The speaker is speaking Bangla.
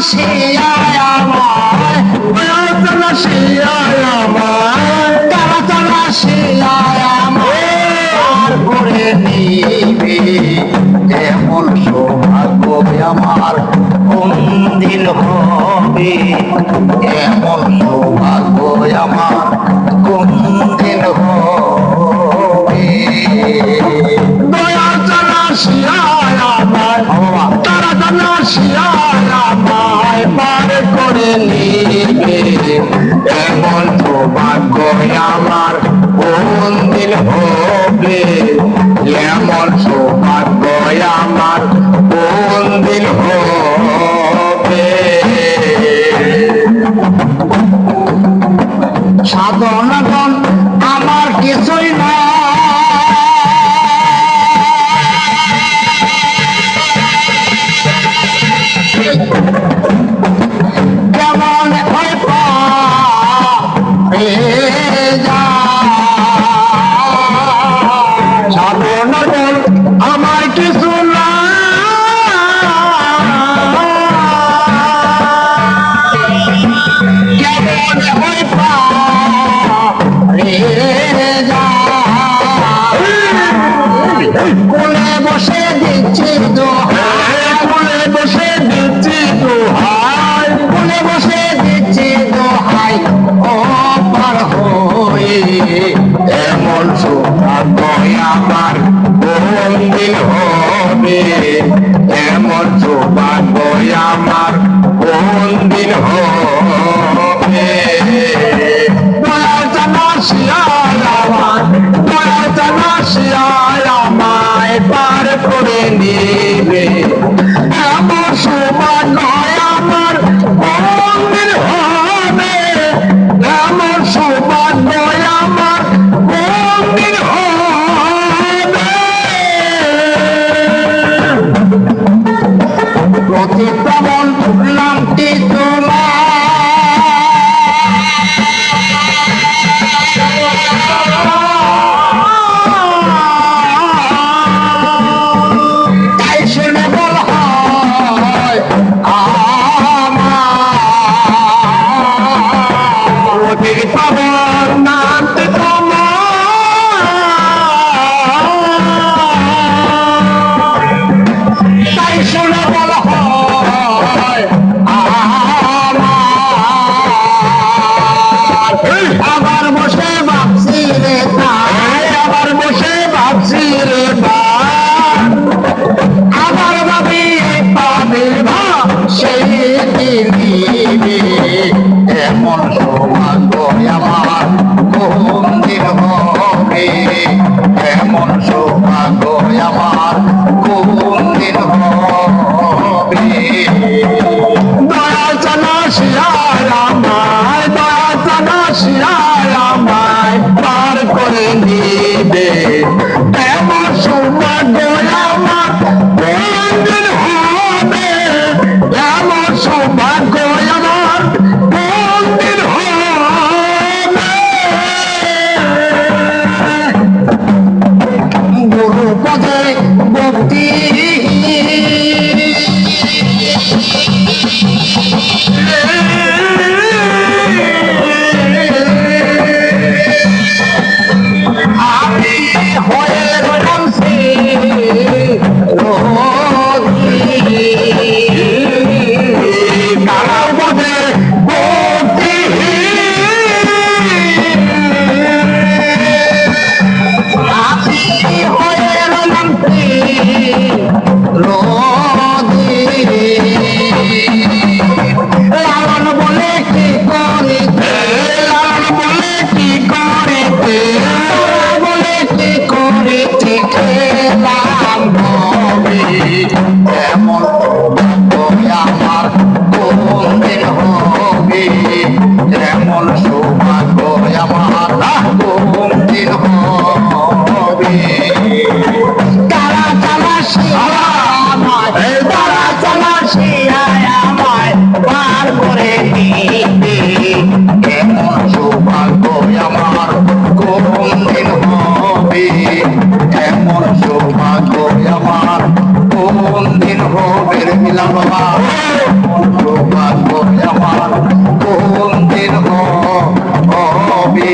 শিয়ায় আমায় দয়াচলা শিয়ায় আমায় তারা শিয়ায় আমায় পার করে নিবে এমন সৌভাগ্য আমার কোন দিন হবে এমন সৌভাগ্য আমার কোন দিন হবে দয়াচলা শিয়ায় আমায় তারা শিয়ায় আমায় পার করে নিবে এমন সৌভাগ্য আমার কোন দিন হবে এমন সৌভাগ্য আমার কোন দিন হবে সাধনাগণ আমার কিছুই না কেমন হয় সাধনাগণ আমার কিছু না কেমন হয় কোলে বসে দিচ্ছি দোহাই কোলে বসে দিচ্ছি দোহাই কোলে বসে দিচ্ছি দোহাই ও পার হয়ে এমন সৌভাগ্য আমার কোন দিন হবে এমন সৌভাগ্য আমার কোন দিন হবে দয়াচলা শিয়ায় আমার দয়াচলা শিয়ায় আমায় পার করে নিবে এমন সৌভাগ্য আমার কোন দিন হবে এমন সৌভাগ্য আমার কোন দিন হবে প্রতিপ্রবণ নামটি তাই শুনে বল হয় ওদের পাবন নামতে তাই শুনে বল হয় আবার বসে ভাবছি রে তাই আবার বসে ভাবছি রে আবার ভাবি পাবে সেই দিনে এমন সৌভাগ্য আমার কোন দিন হবে এমন সৌভাগ্য আমার কোন দিন হবে দয়াচলা শিয়ায় আমায় দয়াচলা শিয়ায় আমায় পার করে নিবে এমন সৌভাগ্য আমার কোন দিন হবে এমন সৌভাগ্য আমার কোন দিন হবে গুরু পদে ভক্তি আমি হয়ে রইলাম কারার পদে ভক্তি আমি হয়ে রইলাম লালন বলে কি করিতে লালন বলে কি করিতে বলে কি করিতে খেলাম হবে এমন সৌভাগ্য আমার কোন দিন হবে এমন সৌভাগ্য আমার কোন দিন হবে তারা চালা শিয়ায় তারা চালা শিয়ায় আমায় পার করে দিবে এমন সৌভাগ্য আমার কোন দিন হবে এমন সৌভাগ্য আমার কোন দিন হবে দিলাম বাবা সৌভাগ্য আমার কোন দিন হবে